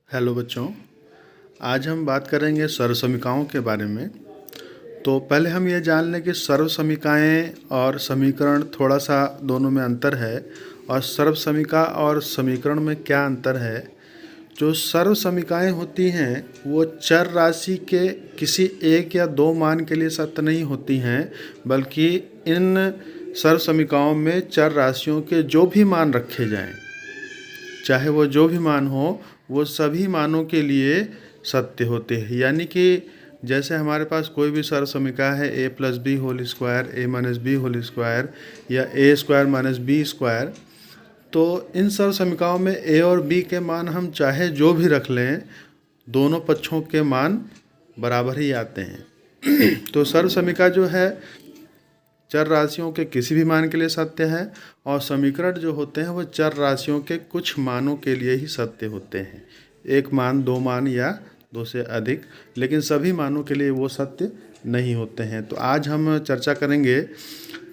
Hello बच्चों, आज हम बात करेंगे सर्वसमीकाओं के बारे में। तो पहले हम ये जान लें कि सर्वसमीकाएँ और समीकरण थोड़ा सा दोनों में अंतर है, और सर्वसमीका और समीकरण में क्या अंतर है। जो सर्वसमीकाएँ होती हैं वो चर राशि के किसी एक या दो मान के लिए सत्य नहीं होती हैं, बल्कि इन सर्वसमीकाओं में चर राशियों के जो भी मान रखे जाएं, चाहे वो जो भी मान हो, वो सभी मानों के लिए सत्य होते हैं। यानी कि जैसे हमारे पास कोई भी सर्वसमीका है A plus B whole square, A minus B whole square या ए स्क्वायर माइनस बी स्क्वायर, तो इन सर्वसमीकाओं में ए और बी के मान हम चाहे जो भी रख लें, दोनों पक्षों के मान बराबर ही आते हैं। तो सर्वसमीका जो है चर राशियों के किसी भी मान के लिए सत्य है, और समीकरण जो होते हैं वो चर राशियों के कुछ मानों के लिए ही सत्य होते हैं। एक मान, दो मान या दो से अधिक, लेकिन सभी मानों के लिए वो सत्य नहीं होते हैं। तो आज हम चर्चा करेंगे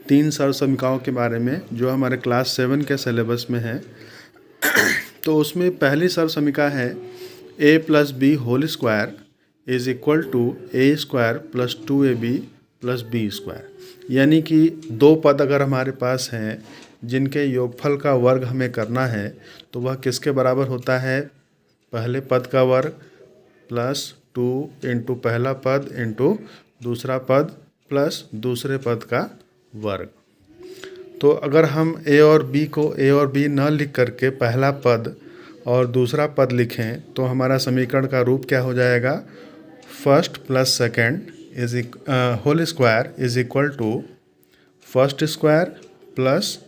तीन सर्वसमीकाओं के बारे में जो हमारे क्लास 7 के सिलेबस में है। तो उसमें पहली सर्वसमीका है A plus B whole square is equal to A square plus 2ab plus B square. यानी कि दो पद अगर हमारे पास हैं जिनके योगफल का वर्ग हमें करना है, तो वह किसके बराबर होता है? पहले पद का वर्ग प्लस 2 इंटू पहला पद इंटू दूसरा पद प्लस दूसरे पद का वर्ग। तो अगर हम ए और बी को ए और बी न लिख करके पहला पद और दूसरा पद लिखें, तो हमारा समीकरण का रूप क्या हो जाएगा? First plus second is whole square is equal to first square plus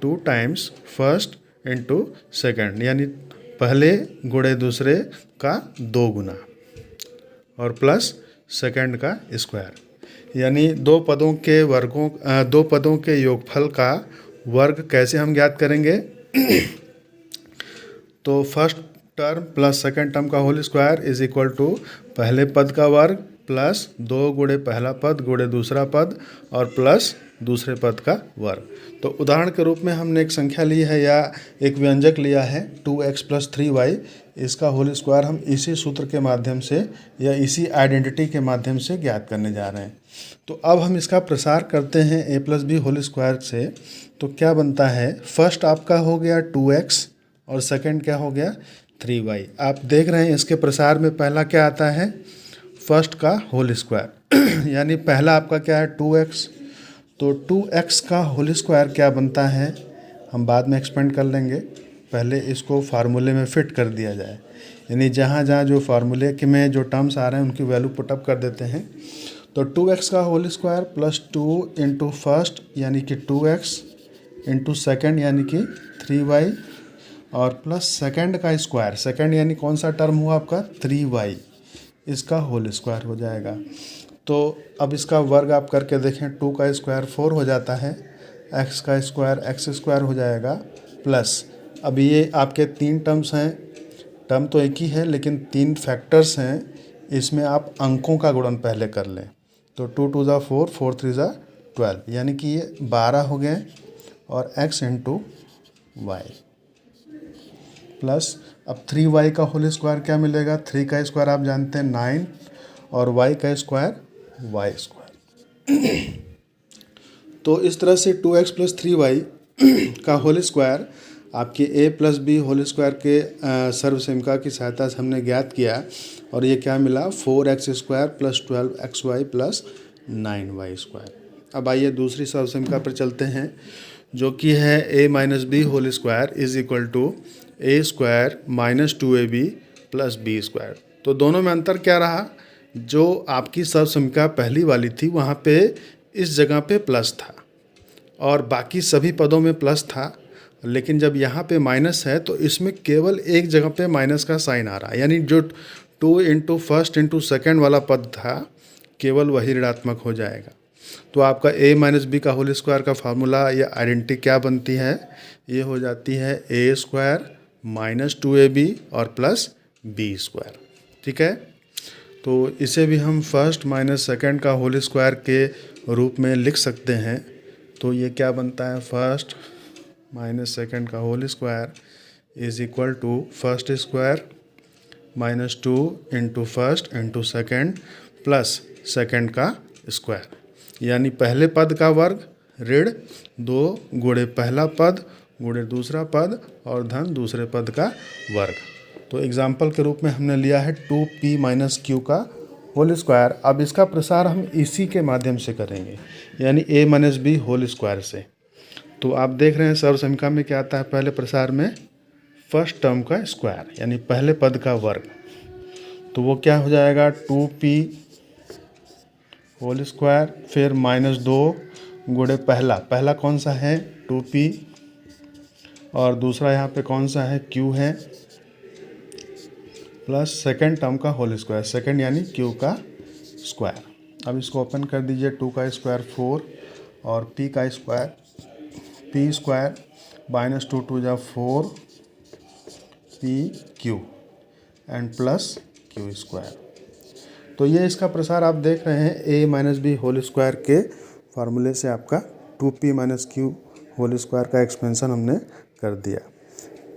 2 times first into second, यानी पहले गुणे दूसरे का 2 गुना और प्लस सेकेंड का स्क्वायर। यानी दो पदों के योगफल का वर्ग कैसे हम ज्ञात करेंगे? तो first term plus second term का whole square is equal to पहले पद का वर्ग प्लस 2 गुणे पहला पद गुणे दूसरा पद और प्लस दूसरे पद का वर्ग। तो उदाहरण के रूप में हमने एक संख्या ली है या एक व्यंजक लिया है 2x प्लस 3y। इसका होल स्क्वायर हम इसी सूत्र के माध्यम से या इसी आइडेंटिटी के माध्यम से ज्ञात करने जा रहे हैं। तो अब हम इसका प्रसार करते हैं a plus B whole square से। तो क्या बनता है? फर्स्ट आपका हो गया 2x और सेकंड क्या हो गया? 3y। आप देख रहे हैं इसके प्रसार में पहला क्या आता है? फर्स्ट का होल स्क्वायर। यानी पहला आपका क्या है? 2x। तो 2x का होल स्क्वायर क्या बनता है हम बाद में एक्सपेंड कर लेंगे, पहले इसको फार्मूले में फिट कर दिया जाए। यानी जहाँ जहाँ जो फार्मूले के में जो टर्म्स आ रहे हैं उनकी वैल्यू पुटअप कर देते हैं। तो 2x का whole square plus 2 into first यानी कि 2x इंटू सेकेंड यानी कि 3y और प्लस सेकेंड का स्क्वायर, सेकेंड यानी कौन सा टर्म हुआ आपका? 3y, इसका होल स्क्वायर हो जाएगा। तो अब इसका वर्ग आप करके देखें, 2 का स्क्वायर 4 हो जाता है, x का स्क्वायर x स्क्वायर हो जाएगा, प्लस अब ये आपके तीन टर्म्स हैं, टर्म तो एक ही है लेकिन तीन फैक्टर्स हैं, इसमें आप अंकों का गुणन पहले कर लें। तो 2 2 ज़ा 4, 4 3 ज़ा 12, यानी कि ये 12 हो गए और x इंटू वाई प्लस अब 3y का होल स्क्वायर क्या मिलेगा? 3 का स्क्वायर आप जानते हैं 9 और y का स्क्वायर y स्क्वायर। तो इस तरह से 2x प्लस 3y का होल स्क्वायर आपके a plus B whole square के सर्वसमीका की सहायता से हमने ज्ञात किया, और ये क्या मिला? 4x square plus 12xy plus 9y square. अब आइए दूसरी सर्वसमीका पर चलते हैं, जो कि है a minus B whole square is equal to A square minus 2ab plus B square. तो दोनों में अंतर क्या रहा? जो आपकी सर्वसमीका पहली वाली थी वहाँ पे इस जगह पे प्लस था और बाकी सभी पदों में प्लस था, लेकिन जब यहाँ पे माइनस है तो इसमें केवल एक जगह पे माइनस का साइन आ रहा है। यानी जो 2 इंटू फर्स्ट इंटू सेकेंड वाला पद था केवल वही ऋणात्मक हो जाएगा। तो आपका a माइनस बी का होल स्क्वायर का फार्मूला या आइडेंटिटी क्या बनती है? ये हो जाती है ए स्क्वायर माइनस 2ab और प्लस बी स्क्वायर। ठीक है, तो इसे भी हम फर्स्ट माइनस सेकेंड का होल स्क्वायर के रूप में लिख सकते हैं। तो ये क्या बनता है? फर्स्ट माइनस सेकेंड का whole square is equal to first square -2 into first into second plus second का स्क्वायर, यानी पहले पद का वर्ग ऋण 2 गुणे पहला पद गुणे दूसरा पद और धन दूसरे पद का वर्ग। तो एग्जाम्पल के रूप में हमने लिया है 2p माइनस क्यू का होल स्क्वायर। अब इसका प्रसार हम इसी के माध्यम से करेंगे, यानी a minus B whole square से। तो आप देख रहे हैं सर्व समीकरण में क्या आता है, पहले प्रसार में फर्स्ट टर्म का स्क्वायर यानी पहले पद का वर्ग, तो वो क्या हो जाएगा 2p होल स्क्वायर, फिर -2 गुणे पहला कौन सा है 2p और दूसरा यहाँ पे कौन सा है q है, प्लस सेकेंड टर्म का होल स्क्वायर, सेकेंड यानी q का स्क्वायर। अब इसको ओपन कर दीजिए, 2 का स्क्वायर 4 और p का स्क्वायर p स्क्वायर -2 2 जा 4 p q and plus q square. तो ये इसका प्रसार आप देख रहे हैं a minus B whole square के फार्मूले से आपका 2p minus Q whole square का एक्सपेंशन हमने कर दिया।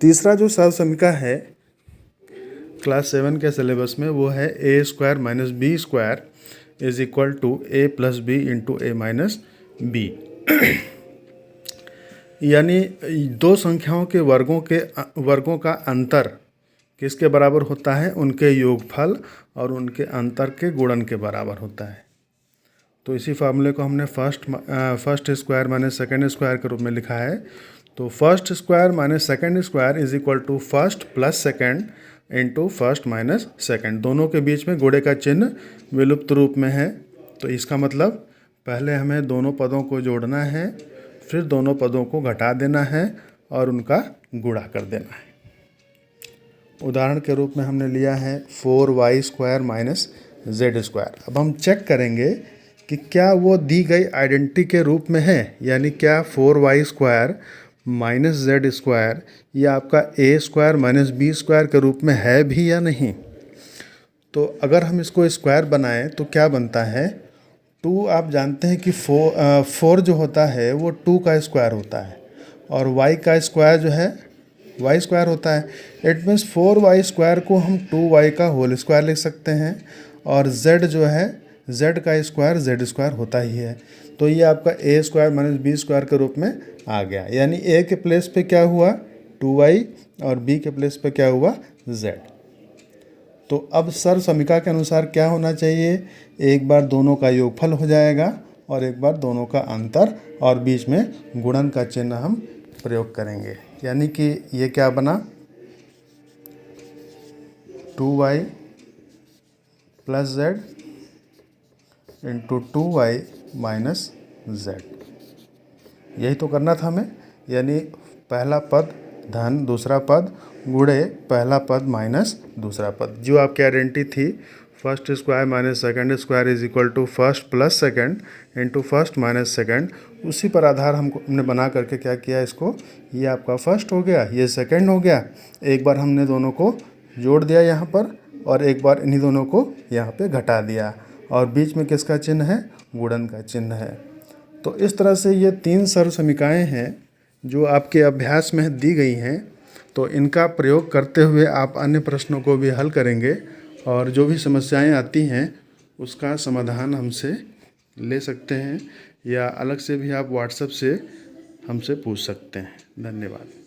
तीसरा जो सर्व समीकरण है क्लास 7 के सिलेबस में वो है a square minus B square is equal to a plus B into A minus B. यानी दो संख्याओं के वर्गों का अंतर किसके बराबर होता है, उनके योगफल और उनके अंतर के गुणन के बराबर होता है। तो इसी फार्मूले को हमने first square minus second square के रूप में लिखा है। तो first square minus second square is equal to first plus second into first minus second. दोनों के बीच में गुणे का चिन्ह विलुप्त रूप में है, तो इसका मतलब पहले हमें दोनों पदों को जोड़ना है, फिर दोनों पदों को घटा देना है और उनका गुणा कर देना है। उदाहरण के रूप में हमने लिया है 4y square minus Z square. अब हम चेक करेंगे कि क्या वो दी गई आइडेंटिटी के रूप में है, यानी क्या 4y square minus Z square ये आपका a square minus B square के रूप में है भी या नहीं। तो अगर हम इसको स्क्वायर बनाएं तो क्या बनता है, 2 आप जानते हैं कि 4 जो होता है वो 2 का स्क्वायर होता है और y का स्क्वायर जो है y स्क्वायर होता है। इट मीन्स 4y स्क्वायर को हम 2y का होल स्क्वायर लिख सकते हैं और z जो है z का स्क्वायर z स्क्वायर होता ही है। तो ये आपका a square minus B square के रूप में आ गया, यानी a के प्लेस पे क्या हुआ 2y और b के प्लेस पे क्या हुआ z। तो अब सर्व समीकरण के अनुसार क्या होना चाहिए, एक बार दोनों का योगफल हो जाएगा और एक बार दोनों का अंतर और बीच में गुणन का चिन्ह हम प्रयोग करेंगे, यानी कि ये क्या बना 2y plus z into 2y minus z। यही तो करना था हमें, यानी पहला पद धन दूसरा पद गुणे पहला पद माइनस दूसरा पद। जो आपकी आइडेंटिटी थी first square minus second square is equal to first plus second into first minus second, उसी पर आधार हमने बना करके क्या किया, इसको ये आपका फर्स्ट हो गया, ये सेकेंड हो गया। एक बार हमने दोनों को जोड़ दिया यहाँ पर और एक बार इन्हीं दोनों को यहाँ पे घटा दिया और बीच में किसका चिन्ह है, गुणन का चिन्ह है। तो इस तरह से ये 3 सर्व समीकरणें हैं जो आपके अभ्यास में दी गई हैं। तो इनका प्रयोग करते हुए आप अन्य प्रश्नों को भी हल करेंगे और जो भी समस्याएं आती हैं उसका समाधान हमसे ले सकते हैं या अलग से भी आप व्हाट्सएप से हमसे पूछ सकते हैं। धन्यवाद।